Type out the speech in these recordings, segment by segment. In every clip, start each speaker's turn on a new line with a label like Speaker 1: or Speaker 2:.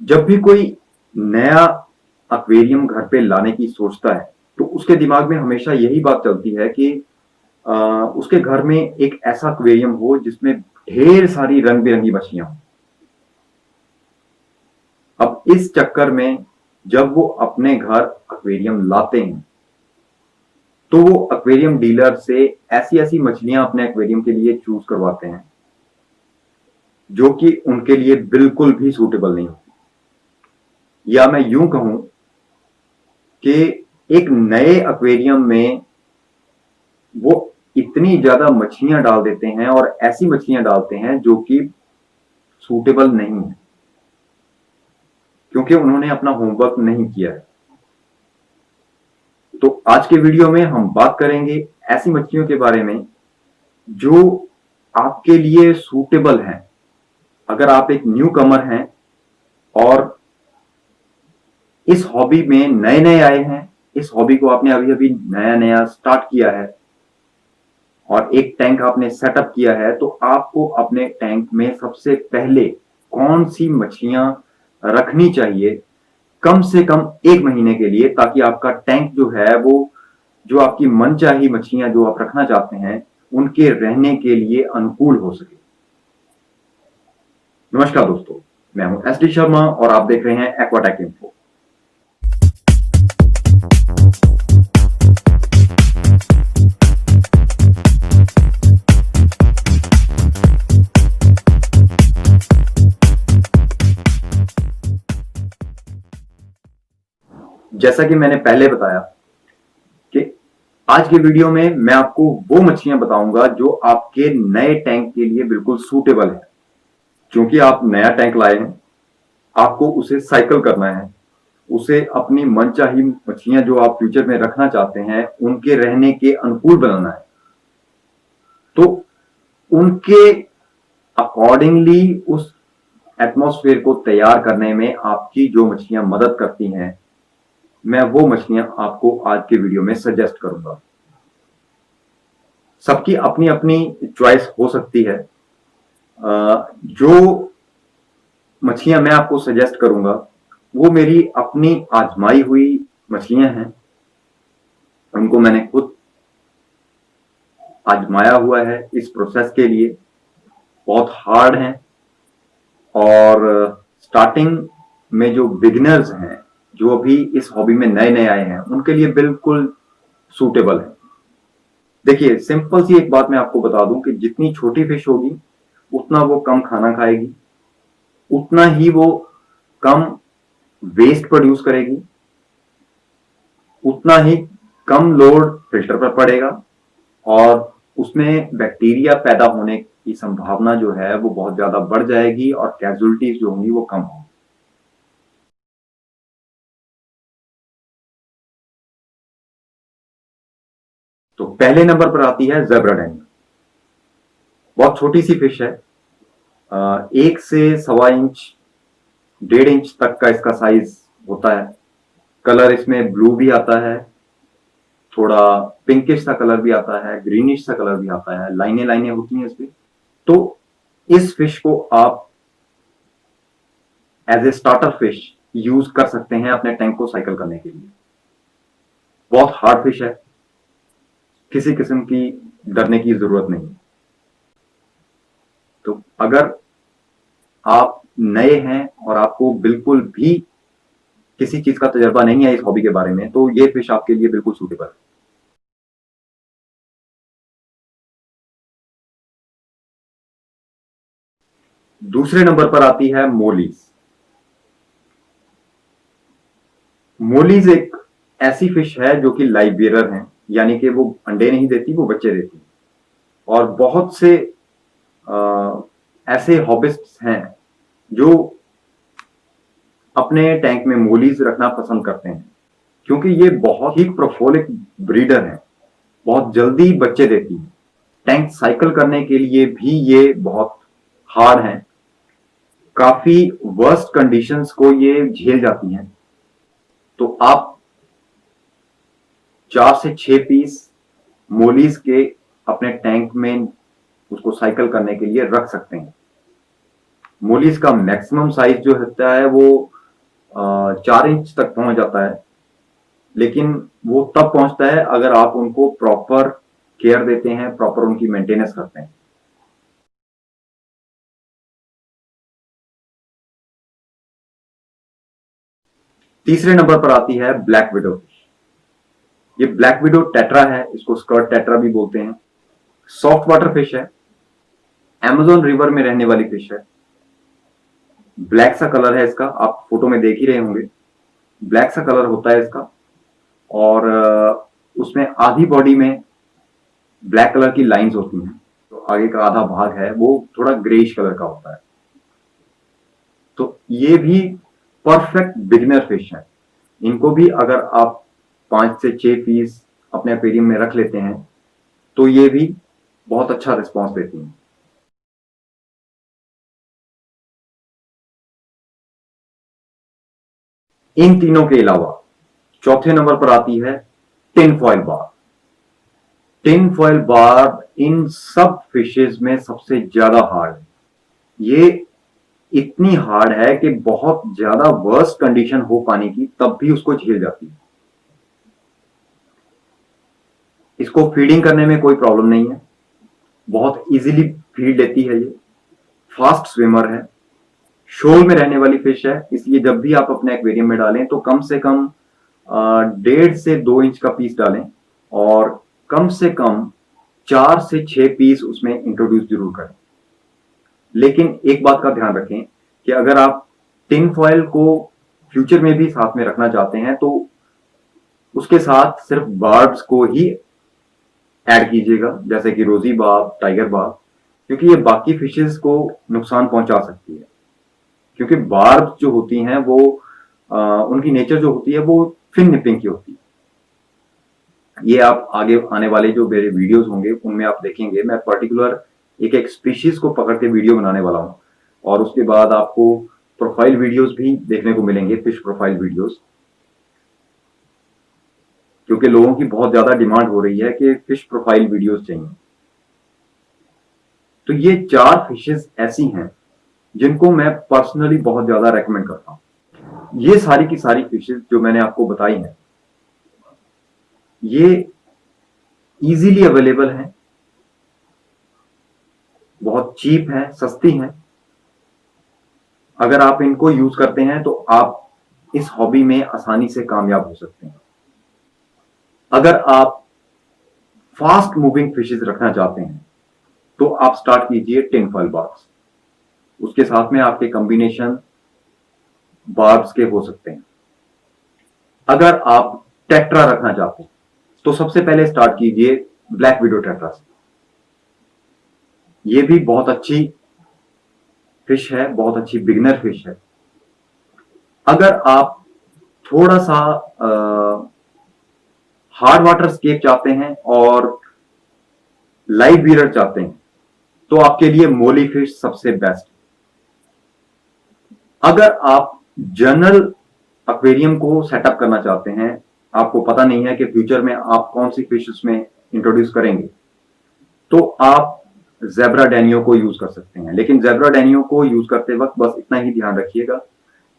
Speaker 1: जब भी कोई नया एक्वेरियम घर पे लाने की सोचता है तो उसके दिमाग में हमेशा यही बात चलती है कि उसके घर में एक ऐसा एक्वेरियम हो जिसमें ढेर सारी रंग बिरंगी मछलियां हो। अब इस चक्कर में जब वो अपने घर एक्वेरियम लाते हैं तो वो एक्वेरियम डीलर से ऐसी ऐसी मछलियां अपने एक्वेरियम के लिए चूज करवाते हैं जो कि उनके लिए बिल्कुल भी सूटेबल नहीं होती, या मैं यूं कहूं कि एक नए एक्वेरियम में वो इतनी ज्यादा मछलियां डाल देते हैं और ऐसी मछलियां डालते हैं जो कि सूटेबल नहीं है, क्योंकि उन्होंने अपना होमवर्क नहीं किया है। तो आज के वीडियो में हम बात करेंगे ऐसी मछलियों के बारे में जो आपके लिए सूटेबल हैं। अगर आप एक न्यू कमर हैं और इस हॉबी में नए नए आए हैं, इस हॉबी को आपने अभी अभी नया नया स्टार्ट किया है और एक टैंक आपने सेटअप किया है, तो आपको अपने टैंक में सबसे पहले कौन सी मछलियां रखनी चाहिए कम से कम 1 महीने के लिए, ताकि आपका टैंक जो है वो जो आपकी मनचाही मछलियां जो आप रखना चाहते हैं उनके रहने के लिए अनुकूल हो सके। नमस्कार दोस्तों, मैं हूं एस डी शर्मा और आप देख रहे हैं एक्वाटेक इन्फो। जैसा कि मैंने पहले बताया कि आज के वीडियो में मैं आपको वो मछलियां बताऊंगा जो आपके नए टैंक के लिए बिल्कुल सूटेबल है। क्योंकि आप नया टैंक लाए हैं, आपको उसे साइकिल करना है, उसे अपनी मनचाही मछलियां जो आप फ्यूचर में रखना चाहते हैं उनके रहने के अनुकूल बनाना है। तो उनके अकॉर्डिंगली उस एटमॉस्फेयर को तैयार करने में आपकी जो मछलियां मदद करती हैं, मैं वो मछलियां आपको आज के वीडियो में सजेस्ट करूंगा। सबकी अपनी अपनी चॉइस हो सकती है। जो मछलियां मैं आपको सजेस्ट करूंगा वो मेरी अपनी आजमाई हुई मछलियां हैं। उनको मैंने खुद आजमाया हुआ है इस प्रोसेस के लिए। बहुत हार्ड हैं और स्टार्टिंग में जो बिगिनर्स हैं, जो अभी इस हॉबी में नए नए आए हैं, उनके लिए बिल्कुल सूटेबल है। देखिए, सिंपल सी एक बात मैं आपको बता दूं कि जितनी छोटी फिश होगी उतना वो कम खाना खाएगी, उतना ही वो कम वेस्ट प्रोड्यूस करेगी, उतना ही कम लोड फिल्टर पर पड़ेगा और उसमें बैक्टीरिया पैदा होने की संभावना जो है वो बहुत ज्यादा बढ़ जाएगी और कैजुअलिटीज जो होंगी वो कम होंगी। तो पहले नंबर पर आती है ज़ेब्रा डैनी। बहुत छोटी सी फिश है, 1 से 1.25 इंच 1.5 इंच तक का इसका साइज होता है। कलर इसमें ब्लू भी आता है, थोड़ा पिंकिश सा कलर भी आता है, ग्रीनिश सा कलर भी आता है, लाइनें लाइनें होती हैं इसमें। तो इस फिश को आप as a starter fish use कर सकते हैं अपने टैंक को साइकिल करने के लिए। बहुत हार्ड फिश है, किसी किस्म की डरने की जरूरत नहीं। तो अगर आप नए हैं और आपको बिल्कुल भी किसी चीज का तजर्बा नहीं है इस हॉबी के बारे में, तो ये फिश आपके लिए बिल्कुल सूटेबल है। दूसरे नंबर पर आती है मोलीज। मोलीज एक ऐसी फिश है जो कि लाइव बेरर है, यानी कि वो अंडे नहीं देती, वो बच्चे देती है। और बहुत से ऐसे हॉबिस्ट्स हैं जो अपने टैंक में मोलीज रखना पसंद करते हैं, क्योंकि ये बहुत ही प्रोफोलिक ब्रीडर है, बहुत जल्दी बच्चे देती है। टैंक साइकिल करने के लिए भी ये बहुत हार्ड है, काफी वर्स्ट कंडीशंस को ये झेल जाती हैं। तो आप 4 से 6 पीस मोलीज के अपने टैंक में उसको साइकिल करने के लिए रख सकते हैं। मोलीज का मैक्सिमम साइज जो होता है वो 4 इंच तक पहुंच जाता है, लेकिन वो तब पहुंचता है अगर आप उनको प्रॉपर केयर देते हैं, प्रॉपर उनकी मेंटेनेंस करते हैं। तीसरे नंबर पर आती है ब्लैक विडो फिश। ये ब्लैक विडो टेट्रा है, इसको स्कर्ट टेट्रा भी बोलते हैं। सॉफ्ट वाटर फिश है, अमेजोन रिवर में रहने वाली फिश है। ब्लैक सा कलर है इसका, आप फोटो में देख ही रहे होंगे। ब्लैक सा कलर होता है इसका, और उसमें आधी बॉडी में ब्लैक कलर की लाइंस होती हैं, तो आगे का आधा भाग है वो थोड़ा ग्रेइश कलर का होता है। तो ये भी परफेक्ट बिगिनर फिश है। इनको भी अगर आप 5 से 6 पीस अपने एक्वेरियम में रख लेते हैं तो ये भी बहुत अच्छा रिस्पॉन्स देती हैं। इन तीनों के अलावा चौथे नंबर पर आती है टिन फॉयल बार। टिन फॉयल बार इन सब फिशेज में सबसे ज्यादा हार्ड है। ये इतनी हार्ड है कि बहुत ज्यादा वर्स्ट कंडीशन हो पानी की तब भी उसको झेल जाती है। इसको फीडिंग करने में कोई प्रॉब्लम नहीं है, बहुत इजीली फीड लेती है। ये फास्ट स्विमर है, शोल में रहने वाली फिश है, इसलिए जब भी आप अपने एक्वेरियम में डालें तो कम से कम 1.5 से 2 इंच का पीस डालें, और कम से कम 4 से 6 पीस उसमें इंट्रोड्यूस जरूर करें। लेकिन एक बात का ध्यान रखें कि अगर आप टिन फॉयल को फ्यूचर में भी साथ में रखना चाहते हैं तो उसके साथ सिर्फ बार्ब्स को ही ऐड कीजिएगा, जैसे कि रोजी बार्ब, टाइगर बार्ब, क्योंकि ये बाकी फिशेस को नुकसान पहुंचा सकती है। क्योंकि बार्ब जो होती हैं वो उनकी नेचर जो होती है वो फिन निपिंग की होती है। ये आप आगे आने वाले जो मेरे वीडियोस होंगे उनमें आप देखेंगे, मैं पर्टिकुलर एक एक स्पीशीज को पकड़ के वीडियो बनाने वाला हूं, और उसके बाद आपको प्रोफाइल वीडियोस भी देखने को मिलेंगे, फिश प्रोफाइल वीडियोस, क्योंकि लोगों की बहुत ज्यादा डिमांड हो रही है कि फिश प्रोफाइल वीडियोस चाहिए। तो ये 4 फिशेस ऐसी हैं जिनको मैं पर्सनली बहुत ज्यादा रेकमेंड करता हूं। ये सारी की सारी फिशेस जो मैंने आपको बताई हैं ये इजीली अवेलेबल हैं, बहुत चीप है, सस्ती हैं। अगर आप इनको यूज करते हैं तो आप इस हॉबी में आसानी से कामयाब हो सकते हैं। अगर आप फास्ट मूविंग फिशेस रखना चाहते हैं तो आप स्टार्ट कीजिए टिन फॉयल बार्ब्स। उसके साथ में आपके कॉम्बिनेशन बार्ब्स के हो सकते हैं। अगर आप टेट्रा रखना चाहते हैं तो सबसे पहले स्टार्ट कीजिए ब्लैक विडो टेट्रा से। ये भी बहुत अच्छी फिश है, बहुत अच्छी बिगिनर फिश है। अगर आप थोड़ा सा हार्ड वाटर स्केप चाहते हैं और लाइव बीयर चाहते हैं तो आपके लिए मोली फिश सबसे बेस्ट। अगर आप जनरल एक्वेरियम को सेटअप करना चाहते हैं, आपको पता नहीं है कि फ्यूचर में आप कौन सी फिश उसमें इंट्रोड्यूस करेंगे, तो आप ज़ेब्रा डैनियो को यूज कर सकते हैं। लेकिन ज़ेब्रा डैनियो को यूज करते वक्त बस इतना ही ध्यान रखिएगा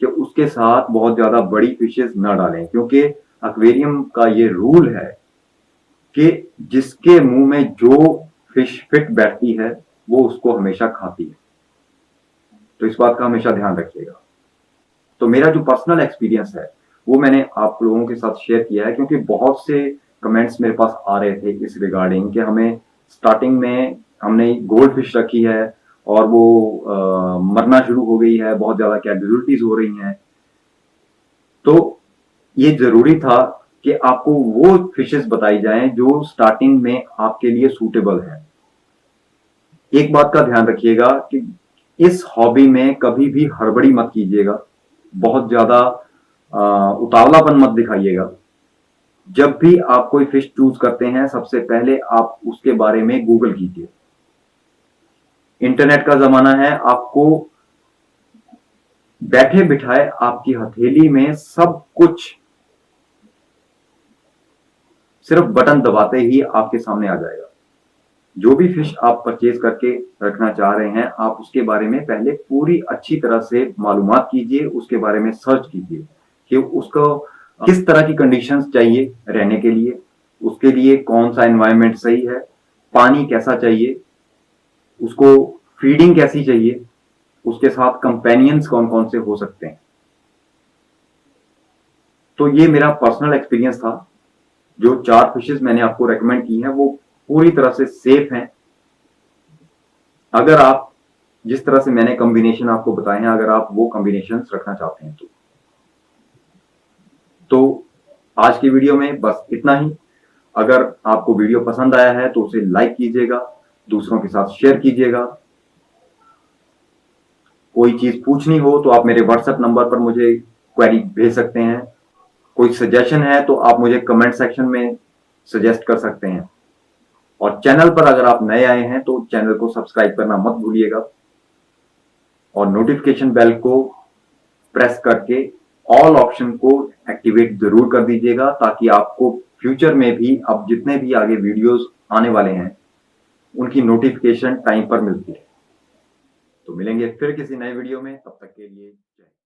Speaker 1: कि उसके साथ बहुत ज्यादा बड़ी फिशेस न डालें, क्योंकि एक्वेरियम का ये रूल है कि जिसके मुंह में जो फिश फिट बैठती है वो उसको हमेशा खाती है। तो इस बात का हमेशा ध्यान रखिएगा। तो मेरा जो पर्सनल एक्सपीरियंस है वो मैंने आप लोगों के साथ शेयर किया है, क्योंकि बहुत से कमेंट्स मेरे पास आ रहे थे इस रिगार्डिंग कि हमें स्टार्टिंग में हमने गोल्ड फिश रखी है और वो मरना शुरू हो गई है, बहुत ज्यादा कैजुअलिटीज हो रही हैं। तो ये जरूरी था कि आपको वो फिशेस बताई जाएं जो स्टार्टिंग में आपके लिए सूटेबल है। एक बात का ध्यान रखिएगा कि इस हॉबी में कभी भी हड़बड़ी मत कीजिएगा, बहुत ज्यादा उतावलापन मत दिखाइएगा। जब भी आप कोई फिश चूज करते हैं सबसे पहले आप उसके बारे में गूगल कीजिए। इंटरनेट का जमाना है, आपको बैठे बिठाए आपकी हथेली में सब कुछ सिर्फ बटन दबाते ही आपके सामने आ जाएगा। जो भी फिश आप परचेज करके रखना चाह रहे हैं, आप उसके बारे में पहले पूरी अच्छी तरह से मालूमात कीजिए, उसके बारे में सर्च कीजिए कि उसको किस तरह की कंडीशंस चाहिए रहने के लिए, उसके लिए कौन सा एनवायरनमेंट सही है, पानी कैसा चाहिए, उसको फीडिंग कैसी चाहिए, उसके साथ कंपेनियंस कौन कौन से हो सकते हैं। तो ये मेरा पर्सनल एक्सपीरियंस था। जो 4 फिशेस मैंने आपको रेकमेंड की हैं वो पूरी तरह से सेफ हैं। अगर आप जिस तरह से मैंने कॉम्बिनेशन आपको बताए हैं, अगर आप वो कॉम्बिनेशंस रखना चाहते हैं तो आज की वीडियो में बस इतना ही। अगर आपको वीडियो पसंद आया है तो उसे लाइक कीजिएगा, दूसरों के साथ शेयर कीजिएगा। कोई चीज पूछनी हो तो आप मेरे व्हाट्सएप नंबर पर मुझे क्वेरी भेज सकते हैं। कोई सजेशन है तो आप मुझे कमेंट सेक्शन में सजेस्ट कर सकते हैं। और चैनल पर अगर आप नए आए हैं तो चैनल को सब्सक्राइब करना मत भूलिएगा और नोटिफिकेशन बेल को प्रेस करके ऑल ऑप्शन को एक्टिवेट जरूर कर दीजिएगा, ताकि आपको फ्यूचर में भी अब जितने भी आगे वीडियोस आने वाले हैं उनकी नोटिफिकेशन टाइम पर मिलती है। तो मिलेंगे फिर किसी नए वीडियो में, तब तक के लिए जय हिंद।